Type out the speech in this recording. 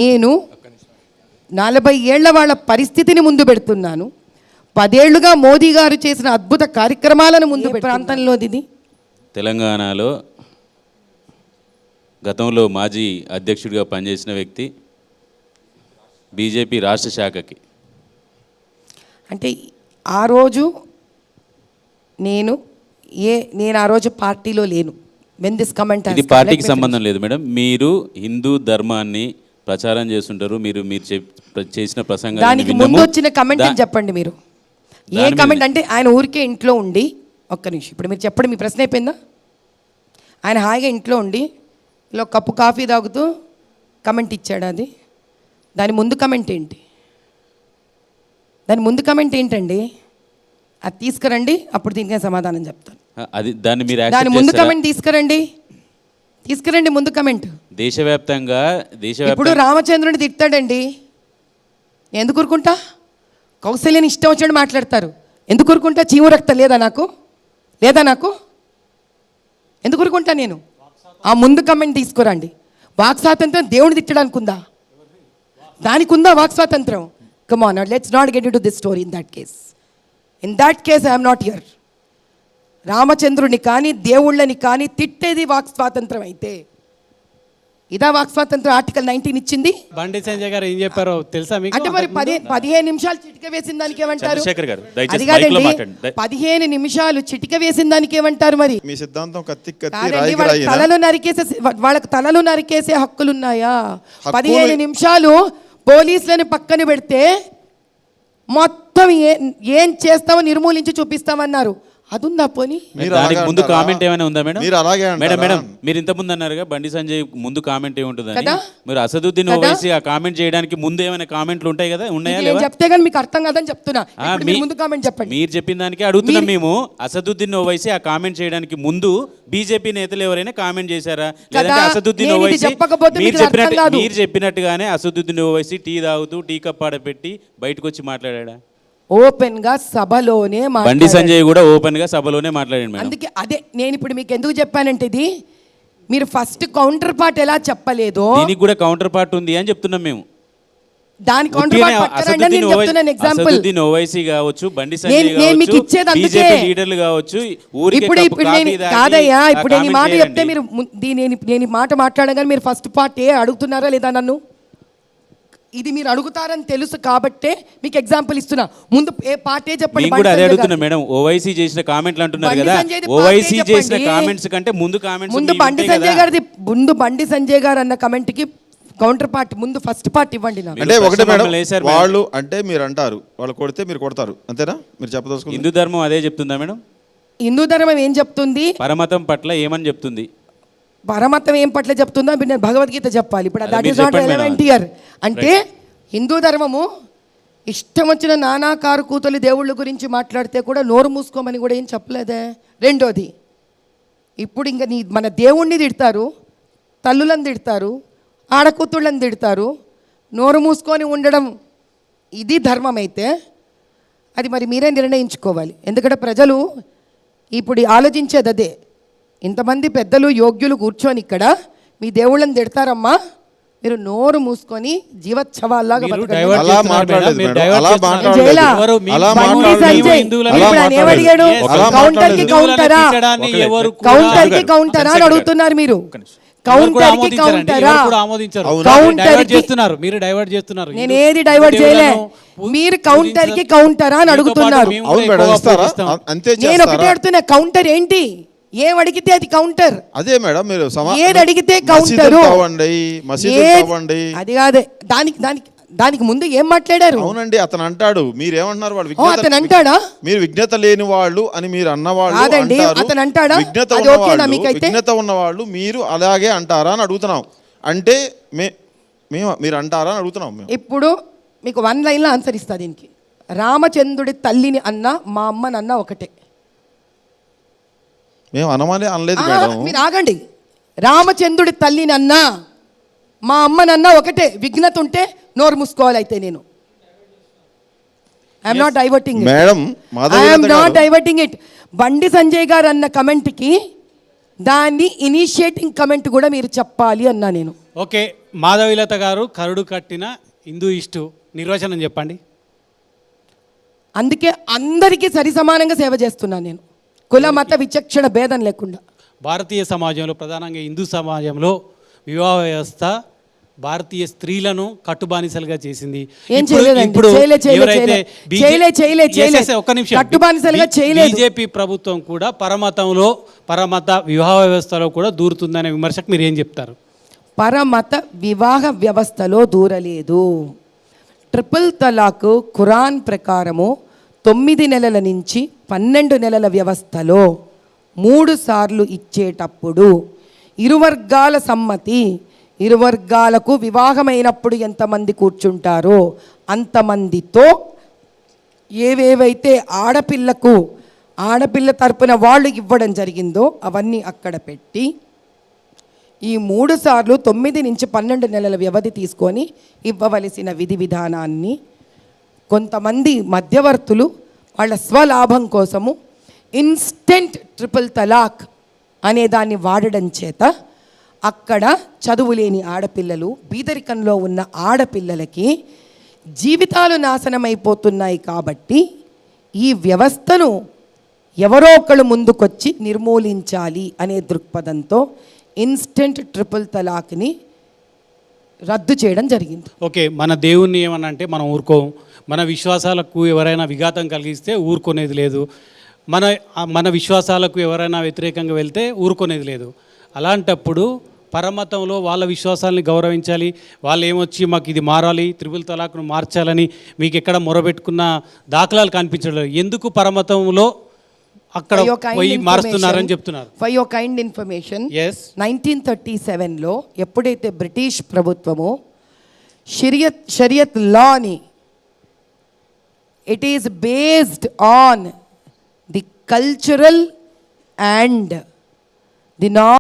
నేను 40 ఏళ్ల వాళ్ళ పరిస్థితిని ముందు పెడుతున్నాను. 10 ఏళ్లుగా మోదీ గారు చేసిన అద్భుత కార్యక్రమాలను ముందు ప్రాంతంలో ఇది తెలంగాణలో గతంలో మాజీ అధ్యక్షుడిగా పనిచేసిన వ్యక్తి, బీజేపీ రాష్ట్ర శాఖకి. అంటే ఆ రోజు నేను ఆ రోజు పార్టీలో లేను. వెన్ దిస్ కమెంట్ ఇది పార్టీకి సంబంధం లేదు మేడం. మీరు హిందూ ధర్మాన్ని ప్రచారం చేస్తుంటారు. మీరు చేసిన ప్రసంగం దానికి ముందు వచ్చిన కమెంట్ చెప్పండి. మీరు ఏ కమెంట్ అంటే ఆయన ఊరికే ఇంట్లో ఉండి, ఒక్క నిమిషం ఇప్పుడు మీరు చెప్పండి, మీ ప్రశ్న అయిపోయిందా? ఆయన హాయిగా ఇంట్లో ఉండి ఇలా కప్పు కాఫీ తాగుతూ కమెంట్ ఇచ్చాడు. అది దాని ముందు కమెంట్ ఏంటి? దాని ముందు కమెంట్ ఏంటండి? అది తీసుకురండి, అప్పుడు దీనికే సమాధానం చెప్తాను. అది దాని ముందు కమెంట్ తీసుకురండి ముందు కమెంట్. దేశవ్యాప్తంగా ఇప్పుడు రామచంద్రుని తిట్టాడండి, ఎందుకు ఊరుకుంటా? కౌశల్యని ఇష్టం వచ్చినట్టు మాట్లాడతారు, ఎందుకు ఊరుకుంటా? చీము రక్తం లేదా నాకు? ఎందుకు ఊరుకుంటా నేను? ఆ ముందు కమెంట్ తీసుకురండి. వాక్ స్వాతంత్రం దేవుని తిట్టడానికి ఉందా? దానికి ఉందా వాక్ స్వాతంత్రం? Come on, let's not get into this story. In that case I'm not here. రామచంద్రుని కానీ దేవుళ్ళని కానీ తిట్టేది వాక్ స్వాతంత్రం అయితే ఇదా వాక్ స్వాతంత్రం ఆర్టికల్ 19 ఇచ్చింది? బండి సంజయ్ గారు ఏం చెప్పారో తెలుసా మీకు? అంటే మరి 15 నిమిషాలు చిటిక వేసిన దానికి ఏమంటారు? అది కాదండి, 15 నిమిషాలు చిటిక వేసిన దానికి ఏమంటారు? మరి మీ సిద్ధాంతం వాళ్ళకి తలలు నరికేసే హక్కులున్నాయా? 15 నిమిషాలు పోలీసులను పక్కన పెడితే మొత్తం ఏం చేస్తామో నిర్మూలించి చూపిస్తామన్నారు. అది ఉందా? పోనీ దానికి ముందు కామెంట్ ఏమైనా ఉందా మేడం? మేడం మీరు ఇంత ముందు అన్నారుగా బండి సంజయ్ ముందు కామెంట్ ఏముంటుందని. మీరు అసదుద్దీన్ ఓవైసీ ఆ కామెంట్ చేయడానికి ముందు ఏమైనా కామెంట్లు ఉంటాయి కదా, ఉన్నాయా? చెప్తే కానీ మీకు అర్థం కాదని చెప్తున్నా. ముందు కామెంట్ చెప్పండి. మీరు చెప్పిన దానికి అడుగుతున్నాం మేము. అసదుద్దీన్ ఓవైసీ ఆ కామెంట్ చేయడానికి ముందు బీజేపీ నేతలు ఎవరైనా కామెంట్ చేశారా? లేదంటే అసదుద్దీన్ ఓవైసీ మీరు చెప్పినట్టుగానే అసదుద్దీన్ ఓవైసీ టీ తాగుతూ టీ కప్ ఆడపెట్టి బయటకు వచ్చి మాట్లాడా? ఓపెన్ గా సభలోనే బండి సంజయ్ కూడా ఓపెన్ గా సభలోనే మాట్లాడాడు. అందుకే అదే నేను ఇప్పుడు మీకు ఎందుకు చెప్పానంటే, ఇది మీరు ఫస్ట్ కౌంటర్ పార్ట్ ఎలా చెప్పలేదో దీనికి కూడా కౌంటర్ పార్ట్ ఉంది అని చెప్తున్నాం మేము. దాని కౌంటర్ పార్ట్ పక్కరండి అని నేను చెప్తున్నాను. ఎగ్జాంపుల్ అసదుద్దీన్ ఓవైసీ కావచ్చు, బండి సంజయ్ నేను మీకు ఇచ్చేది అందుకే. లీడర్లు కావచ్చు, ఇప్పుడు నేను కాదయ్యా, ఇప్పుడు నేను ఈ మాట చెప్తే మీరు నేను ఈ మాట మాట్లాడగానే మీరు ఫస్ట్ పార్ట్ అడుగుతున్నారా లేదా నన్ను? ఇది మీరు అడుగుతారని తెలుసు కాబట్టే మీకు ఎగ్జాంపుల్ ఇస్తున్నా. ముందు ఏ పార్టీ చెప్పండి. కూడా అదే అడుగుతున్నా మేడం. ఓవైసీ చేసిన కామెంట్లు అంటున్నారు కదా, ఓవైసీ చేసిన కామెంట్స్ కంటే ముందు కామెంట్స్ ముందు బండి సంజయ్ గారిది, ముందు బండి సంజయ్ గారు అన్న కమెంట్ కి కౌంటర్ పార్ట్ ముందు ఫస్ట్ పార్ట్ ఇవ్వండి నాకు. అంటే ఒకటే మేడం, వాళ్ళు అంటే మీరు అంటారు, వాళ్ళు కొడితే మీరు కొడతారు, అంతేనా? మీరు చెప్పదలుచుకుంది హిందూ ధర్మం అదే చెప్తుందా మేడం? హిందూ ధర్మం ఏం చెప్తుంది? పరమతం పట్ల ఏమని చెప్తుంది? పరమతం ఏం పట్ల చెప్తుందో నేను భగవద్గీత చెప్పాలి. ఇప్పుడు that is not relevant here. అంటే హిందూ ధర్మము ఇష్టం వచ్చిన నానాకారు కూతులి దేవుళ్ళ గురించి మాట్లాడితే కూడా నోరు మూసుకోమని కూడా ఏం చెప్పలేదే. రెండోది, ఇప్పుడు ఇంకా మన దేవుణ్ణి తిడతారు, తల్లులను తిడతారు, ఆడకూతుళ్ళని తిడతారు, నోరు మూసుకొని ఉండడం ఇది ధర్మం అయితే అది మరి మీరే నిర్ణయించుకోవాలి. ఎందుకంటే ప్రజలు ఇప్పుడు ఆలోచించేది అదే. ఇంతమంది పెద్దలు యోగ్యులు కూర్చొని ఇక్కడ మీ దేవుళ్ళని తిడతారమ్మా, మీరు నోరు మూసుకొని జీవోత్సవాల్లాగా కౌంటరా అని అడుగుతున్నారు మీరు. నేను ఏది డైవర్ట్ చేయలే, మీరు కౌంటర్ కి కౌంటరా అని అడుగుతున్నారు. నేను ఒకటే అడుగుతున్నా, కౌంటర్ ఏంటి? ఏం అడిగితే అది కౌంటర్. అదే మేడం, మీరు ఏది అడిగితే కౌంటర్. అది కాదే, దానికి ముందు ఏం మాట్లాడారు? అవునండి, అతను అంటాడు, మీరేమంటున్నారు? వాళ్ళు అతను అంటాడా? మీరు విజ్ఞత లేని వాళ్ళు అని మీరు అన్నవాళ్ళు. అతను అంటాడా? విజ్ఞత ఉన్న వాళ్ళు మీరు అలాగే అంటారా అని అడుగుతున్నాం. అంటే మీరు అంటారా అని అడుగుతున్నాం. ఇప్పుడు మీకు 1 లైన్లో ఆన్సర్ ఇస్తా దీనికి. రామచంద్రుడి తల్లిని అన్న మా అమ్మని అన్న ఒకటే. మేము అనమని అనలేదు మేడం. మీరు ఆగండి. రామచంద్రుడి తల్లిని అన్నా మా అమ్మనన్నా ఒకటే. విఘ్నత ఉంటే నోరు మూసుకోవాలి. అయితే నేను I'm not diverting madam, I'm not diverting it. Bandi Sanjay గారు అన్న కమెంట్కి దాన్ని ఇనిషియేటింగ్ కమెంట్ కూడా మీరు చెప్పాలి అన్నా నేను. ఓకే. మాధవీలత గారు కరుడు కట్టిన హిందూయిస్టు నిర్వచనం చెప్పండి. అందుకే అందరికీ సరి సమానంగా సేవ చేస్తున్నాను నేను, కుల మత విచక్షణ భేదం లేకుండా. భారతీయ సమాజంలో, ప్రధానంగా హిందూ సమాజంలో వివాహ వ్యవస్థ భారతీయ స్త్రీలను కట్టుబానిసలుగా చేసింది. ఏం చేయలేదండి, ఒక్క నిమిషం, కట్టుబానిసలుగా చేయలేదు. బీజేపీ ప్రభుత్వం కూడా పరమత వివాహ వ్యవస్థలో కూడా దూరుతుందనే విమర్శకు మీరు ఏం చెప్తారు? పరమత వివాహ వ్యవస్థలో దూరలేదు. ట్రిపుల్ తలాక్ ఖురాన్ ప్రకారము 9 నెలల నుంచి 12 నెలల వ్యవస్థలో 3 సార్లు ఇచ్చేటప్పుడు ఇరు వర్గాల సమ్మతి, ఇరు వర్గాలకు వివాహమైనప్పుడు ఎంతమంది కూర్చుంటారో అంతమందితో ఏవేవైతే ఆడపిల్ల తరపున వాళ్ళు ఇవ్వడం జరిగిందో అవన్నీ అక్కడ పెట్టి ఈ 3 సార్లు 9 నుంచి 12 నెలల వ్యవధి తీసుకొని ఇవ్వవలసిన విధి విధానాన్ని కొంతమంది మధ్యవర్తులు వాళ్ళ స్వలాభం కోసము ఇన్స్టెంట్ ట్రిపుల్ తలాక్ అనే దాన్ని వాడడం చేత అక్కడ చదువు లేని ఆడపిల్లలు, బీదరికంలో ఉన్న ఆడపిల్లలకి జీవితాలు నాశనమైపోతున్నాయి. కాబట్టి ఈ వ్యవస్థను ఎవరో ఒకళ్ళు ముందుకొచ్చి నిర్మూలించాలి అనే దృక్పథంతో ఇన్స్టెంట్ ట్రిపుల్ తలాక్ని రద్దు చేయడం జరిగింది. ఓకే, మన దేవుణ్ణి ఏమన్నా అంటే మనం ఊరుకోం, మన విశ్వాసాలకు ఎవరైనా విఘాతం కలిగిస్తే ఊరుకునేది లేదు, మన విశ్వాసాలకు ఎవరైనా వ్యతిరేకంగా వెళ్తే ఊరుకునేది లేదు. అలాంటప్పుడు పరమతంలో వాళ్ళ విశ్వాసాలని గౌరవించాలి. వాళ్ళు ఏమొచ్చి మాకు ఇది మారాలి, త్రిపుల్ తలాక్ను మార్చాలని మీకు ఎక్కడ మొరబెట్టుకున్న దాఖలాలు కనిపించడం, ఎందుకు పరమతంలో అక్కడ పోయి మారుస్తున్నారని చెప్తున్నారు? ఫర్ యువర్ కైండ్ ఇన్ఫర్మేషన్, 1937లో ఎప్పుడైతే బ్రిటిష్ ప్రభుత్వము షరియత్ లాని, it is based on the cultural and the